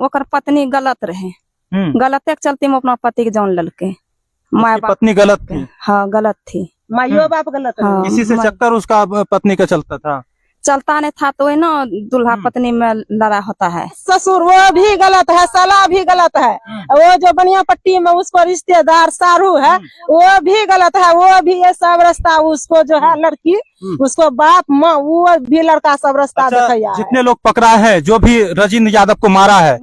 ओकर पत्नी गलत रहे, गलते के चलते में अपना पति के जान ललके। माँ बाप पत्नी गलत थी? हाँ गलत थी, माइयो बाप गलत है। किसी से चक्कर उसका पत्नी का चलता था? चलता नहीं था तो वही ना दूल्हा पत्नी में लड़ा होता है। ससुर वो भी गलत है, साला भी गलत है, वो जो बनिया पट्टी में उसको रिश्तेदार सारू है वो भी गलत है, वो भी ये सब रास्ता उसको जो है लड़की उसको बाप माँ वो भी लड़का सब रास्ता दिखाया है। जितने लोग पकड़ा है जो भी रजनी यादव को मारा है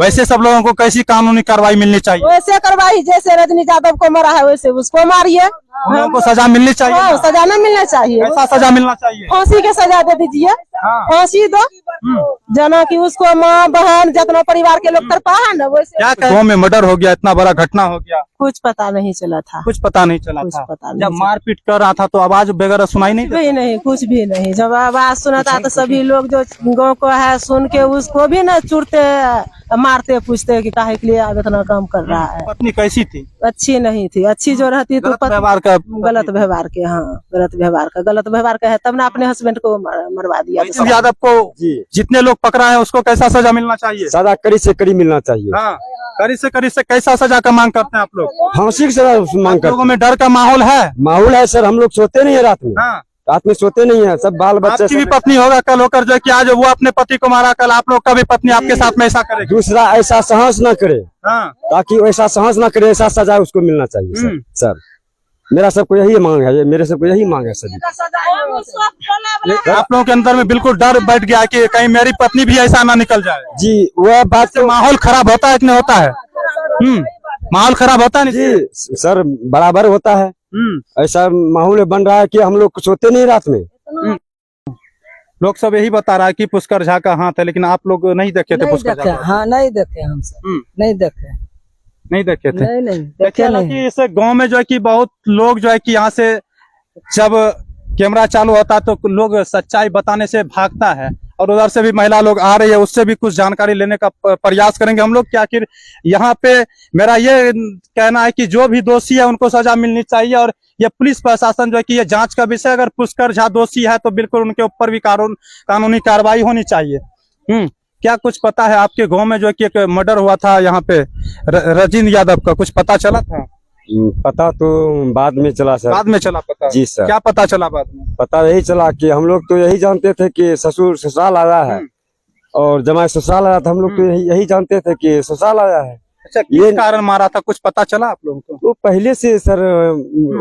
वैसे सब लोगों को कैसी कानूनी कार्रवाई मिलनी चाहिए? वैसे कार्रवाई जैसे रजनी यादव को मारा है वैसे उसको मारिए, उन लोगों को सजा मिलनी चाहिए। सजा न मिलना चाहिए। कैसा सजा मिलना चाहिए? फांसी के सजा दे दीजिए, फांसी दो, जना कि उसको माँ बहन जितना परिवार के लोग तरफा है ना वैसे। क्या गाँव में मर्डर हो गया, इतना बड़ा घटना हो गया, कुछ पता नहीं चला था, कुछ पता नहीं चला कुछ था। पता नहीं जब चला। मारपीट कर रहा था तो आवाज वगैरह सुनाई नहीं भी नहीं, कुछ भी नहीं। जब आवाज सुना था तो सभी लोग जो गाँव को है सुन के उसको भी न चुड़ते मारते पूछते कि काहे के लिए अब इतना काम कर रहा है। पत्नी कैसी थी? अच्छी नहीं थी, अच्छी जो रहती तो गलत व्यवहार का गलत व्यवहार के, हाँ गलत व्यवहार का है तब ना अपने हस्बैंड को मरवा दिया। रजनी यादव को जितने लोग पकड़ा है उसको कैसा सजा मिलना चाहिए? सजा कड़ी से कड़ी मिलना चाहिए। हाँ, कड़ी से कैसा सजा का मांग करते हैं आप लोग? फांसी की सजा मांग करते लोगों में डर का माहौल है? माहौल है सर, हम लोग सोते नहीं है रात में। हाँ। रात में सोते नहीं है, सब बाल बच्चे। आपकी भी पत्नी होगा कल होकर जो कि आज वो अपने पति को मारा, कल आप लोग का भी पत्नी आपके साथ में ऐसा करेगी। दूसरा ऐसा साहस न करे, हाँ। ताकि ऐसा साहस न करे, ऐसा सजा उसको मिलना चाहिए सर। मेरा सबको यही मांग है, मेरे सबको यही मांग है सर। आप लोगों के अंदर में बिल्कुल डर बैठ गया कि कहीं मेरी पत्नी भी ऐसा ना निकल जाए। जी वह बात से माहौल खराब होता है कि नहीं होता है? माहौल खराब होता है नहीं जी सर, बराबर होता है। ऐसा माहौल बन रहा है कि हम लोग सोते नहीं रात में। लोग सब यही बता रहा है कि पुष्कर झा का हाथ है, लेकिन आप लोग नहीं देखे थे पुष्कर झा? हाँ नहीं देखे हम सब, नहीं देखे, नहीं देखे थे। नहीं देखिए ना कि इस गांव में जो है कि बहुत लोग जो है कि यहाँ से जब कैमरा चालू होता है तो लोग सच्चाई बताने से भागता है, और उधर से भी महिला लोग आ रही है, उससे भी कुछ जानकारी लेने का प्रयास करेंगे हम लोग। क्या आखिर यहाँ पे मेरा ये कहना है कि जो भी दोषी है उनको सजा मिलनी चाहिए, और ये पुलिस प्रशासन जो है कि ये जांच का विषय, अगर पुष्कर झा दोषी है तो बिल्कुल उनके ऊपर भी कानूनी कार्रवाई होनी चाहिए। क्या कुछ पता है आपके गांव में जो है कि एक मर्डर हुआ था यहाँ पे रजनी यादव का, कुछ पता चला था? पता तो बाद में चला सर। बाद में चला पता? जी सर। क्या पता चला बाद में? पता यही चला कि हम लोग तो यही जानते थे कि ससुर ससुराल आया है, और जमाई ससुराल आया था। हम लोग तो यही जानते थे कि ससुराल आया है। अच्छा, किस कारण मारा था, कुछ पता चला आप लोगों को? वो पहले से सर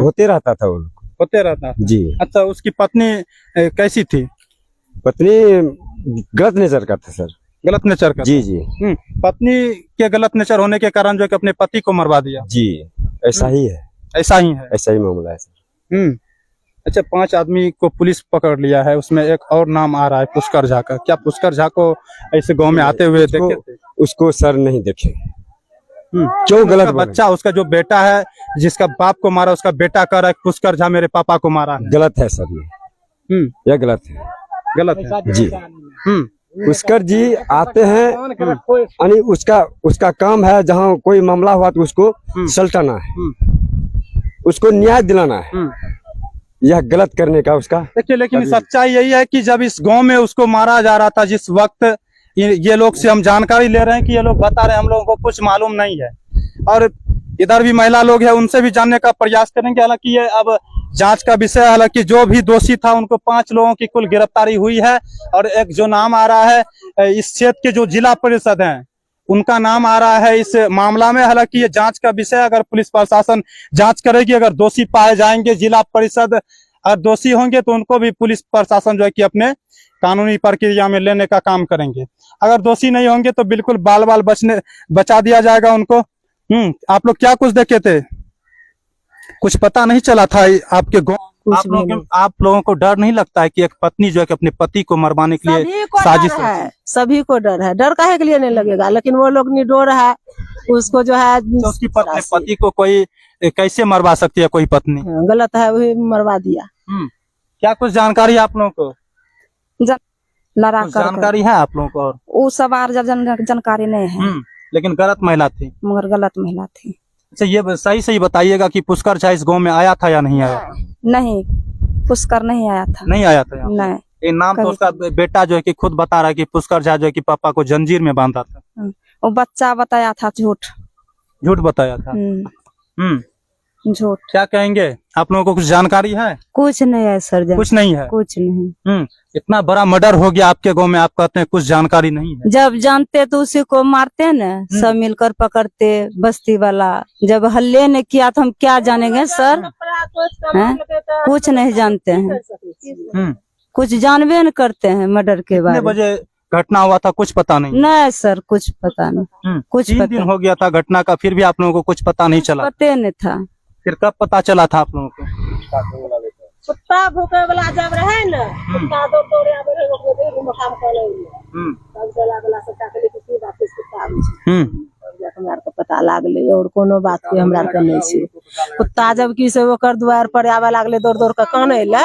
होते रहता था, वो होते रहता जी। अच्छा, उसकी पत्नी कैसी थी? पत्नी गलत नेचर का था सर। गलत नेचर का? जी जी। पत्नी के गलत नेचर होने के कारण जो है कि अपने पति को मरवा दिया? जी ऐसा ही है, ऐसा ही है, ऐसा ही मामला है सर। अच्छा, 5 आदमी को पुलिस पकड़ लिया है, उसमें एक और नाम आ रहा है पुष्कर झा का। क्या पुष्कर झा को ऐसे गांव में आते हुए देखे थे? उसको सर नहीं देखे। क्यों गलत? बच्चा, उसका जो बेटा है जिसका बाप को मारा, उसका बेटा कह रहा है पुष्कर झा मेरे पापा को मारा है। गलत है सर ये गलत है, गलत है जी। पुष्कर जी आते हैं, यानी उसका काम है जहाँ कोई मामला हुआ तो उसको सल्टाना है, उसको न्याय दिलाना है, यह गलत करने का उसका। देखिए, लेकिन सच्चाई यही है कि जब इस गांव में उसको मारा जा रहा था, जिस वक्त ये लोग से हम जानकारी ले रहे हैं कि ये लोग बता रहे हैं हम लोगों को कुछ मालूम नहीं है, और इधर भी महिला लोग हैं उनसे भी जानने का प्रयास करेंगे। हालांकि ये अब जांच का विषय है। हालांकि जो भी दोषी था उनको 5 लोगों की कुल गिरफ्तारी हुई है, और एक जो नाम आ रहा है इस क्षेत्र के जो जिला परिषद हैं उनका नाम आ रहा है इस मामला में। हालांकि ये जांच का विषय, अगर पुलिस प्रशासन जांच करेगी, अगर दोषी पाए जाएंगे जिला परिषद और दोषी होंगे तो उनको भी पुलिस प्रशासन जो है कि अपने कानूनी प्रक्रिया में लेने का काम करेंगे। अगर दोषी नहीं होंगे तो बिल्कुल बाल बाल बचा दिया जाएगा उनको। आप लोग क्या कुछ देखे थे? कुछ पता नहीं चला था आपके गाँव? आप लोगों को डर नहीं लगता है कि एक पत्नी जो है कि अपने पति को मरवाने के लिए साजिश है? सभी को डर है, डर काहे के लिए नहीं लगेगा, लेकिन वो लोग निडर है, उसको जो है तो उसकी पति को कोई कैसे मरवा सकती है कोई पत्नी? गलत है, वही मरवा दिया। क्या कुछ जानकारी आप लोगों को? जानकारी है आप लोगों को? वो सवार जानकारी नहीं है, लेकिन गलत महिला थी। मगर गलत महिला थी। अच्छा, ये सही बताइएगा कि पुष्कर झा इस गांव में आया था या नहीं आया? नहीं, पुष्कर नहीं आया था। नहीं आया था? नहीं। ये नाम तो उसका बेटा जो है कि खुद बता रहा है कि पुष्कर झा जो है कि पापा को जंजीर में बांधा था। वो बच्चा बताया था झूठ। झूठ बताया था। झूठ। क्या कहेंगे, आप लोगों को कुछ जानकारी है? कुछ नहीं है सर, कुछ नहीं है। कुछ नहीं। इतना बड़ा मर्डर हो गया आपके गांव में, आप कहते हैं कुछ जानकारी नहीं है। जब जानते तो उसी को मारते हैं ना, सब मिलकर पकड़ते बस्ती वाला। जब हल्ले ने किया तो हम क्या जानेंगे सर? कुछ नहीं जानते हैं, कुछ जानबे न करते हैं मर्डर के बारे में। बजे घटना हुआ था, कुछ पता नहीं? नहीं सर, कुछ पता नहीं। कुछ 3 दिन हो गया था घटना का, फिर भी आप लोगों को कुछ पता नहीं चला? पता नहीं था। फिर कब पता चला था आप लोगों को? कुत्ता भूखे वाला जब रहे न, कुत्ता दो तोड़े आवे रहे, ओकरे दे रूम काम करे। तब चला गला से टाकले किसी बात से कुत्ता आवे छै। हमरा के पता लागले और कोनो बात के हमरा के नहीं छै। कुत्ता जब की से ओकर द्वार पर आवे लागले, दौड़ दौड़ के काने ले,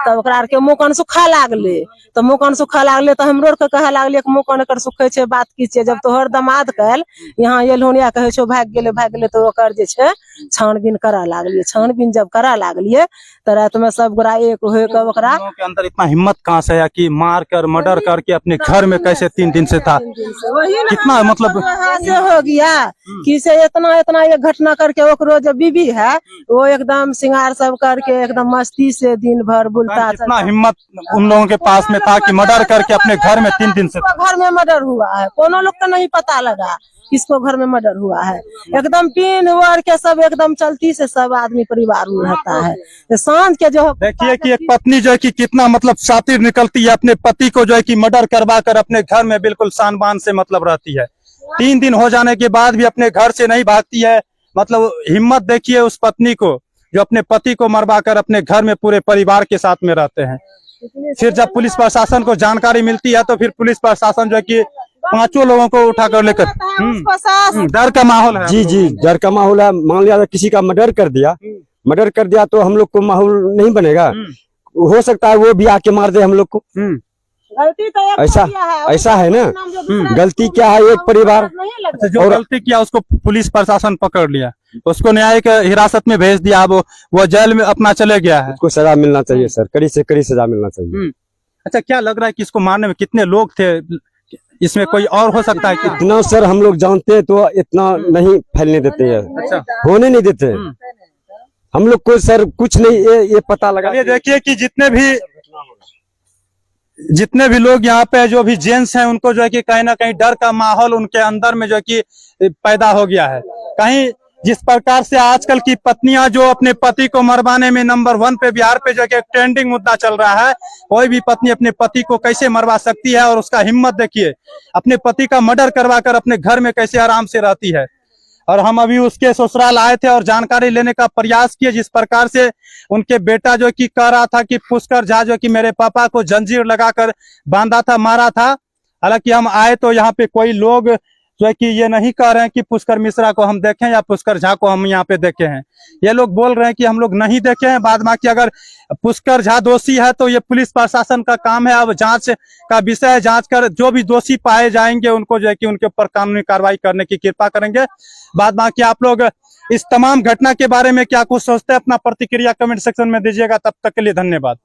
तब ओकरा के मुंह कान सुखा लागले। तो मुंह कान सुखा लागले तो हमरो के कहे लागले कि मुंह कान एकर सुखे छै, बात की छै। जब तोहर दमाद कल यहाँ एलहोनिया कहे छो भाग गेले तो ओकर जे छै छानबीन करा लागलिए। छानबीन जब करा लागलिए तो रात में सब गोरा एक होए के ओकरा के अंदर इतना हिम्मत कहाँ से आया कि मार कर मर्डर करके अपने घर में कैसे 3 दिन से था? कितना मतलब से हो गया कि से इतना ये घटना करके ओकरो जो बीबी है वो एकदम सिंगार सब करके एकदम मस्ती से दिन भर बुलता। इतना हिम्मत उन लोगों के पास में था कि मर्डर करके अपने घर में 3 दिन से घर में मर्डर हुआ है। कोनो लोग को नहीं पता लगा किसको घर में मर्डर हुआ है। एकदम पिन ओढ़ के सब एकदम चलती से सब आदमी परिवार में रहता है। तो सांझ के जो देखिए कि एक पत्नी जो है कि कितना मतलब शातिर निकलती है, अपने पति को जो है कि मर्डर करवा कर अपने घर में बिल्कुल शान बान से मतलब रहती है। 3 दिन हो जाने के बाद भी अपने घर से नहीं भागती है। मतलब हिम्मत देखिए उस पत्नी को जो अपने पति को मरवा कर अपने घर में पूरे परिवार के साथ में रहते हैं। फिर जब पुलिस प्रशासन को जानकारी मिलती है तो फिर पुलिस प्रशासन जो है कि 5 लोगों को उठाकर लेकर डर का माहौल है। जी डर का माहौल है। मान लिया किसी का मर्डर कर दिया तो हम लोग को माहौल नहीं बनेगा। हो सकता है वो भी आके मार दे हम लोग को। गलती तो ऐसा है ना। गलती क्या है, एक परिवार जो गलती किया उसको पुलिस प्रशासन पकड़ लिया, उसको न्यायिक हिरासत में भेज दिया। वो जेल में अपना चले गया है। उसको सजा मिलना चाहिए सर, कड़ी से कड़ी सजा मिलना चाहिए। अच्छा, क्या लग रहा है कि इसको मारने में कितने लोग थे? इसमें कोई और हो सकता है? इतना सर हम लोग जानते हैं तो इतना नहीं फैलने देते हैं। अच्छा, होने नहीं देते हम लोग को सर। कुछ नहीं, ये पता लगा। ये देखिए कि जितने भी लोग यहाँ पे जो भी जेंट्स हैं उनको जो है कि कहीं ना कहीं डर का माहौल उनके अंदर में जो है कि पैदा हो गया है। कहीं जिस प्रकार से आजकल की पत्नियां जो अपने पति को मरवाने में नंबर 1 पे बिहार पे जो कि एक ट्रेंडिंग मुद्दा चल रहा है, कोई भी पत्नी अपने पति को कैसे मरवा सकती है और उसका हिम्मत देखिए, अपने पति का मर्डर करवा कर अपने घर में कैसे आराम से रहती है। और हम अभी उसके ससुराल आए थे और जानकारी लेने का प्रयास किए, जिस प्रकार से उनके बेटा जो कि कह रहा था कि पुष्कर झा जो कि मेरे पापा को जंजीर लगाकर बांधा था, मारा था। हालांकि हम आए तो यहाँ पे कोई लोग जो है कि ये नहीं कह रहे हैं कि पुष्कर मिश्रा को हम देखें या पुष्कर झा को हम यहाँ पे देखे हैं। ये लोग बोल रहे हैं कि हम लोग नहीं देखे हैं। बाद में कि अगर पुष्कर झा दोषी है तो ये पुलिस प्रशासन का काम है। अब जांच का विषय है, जांच कर जो भी दोषी पाए जाएंगे उनको जो है कि उनके ऊपर कानूनी कार्रवाई करने की कृपा करेंगे। बाद में कि आप लोग इस तमाम घटना के बारे में क्या कुछ सोचते हैं, अपना प्रतिक्रिया कमेंट सेक्शन में दीजिएगा। तब तक के लिए धन्यवाद।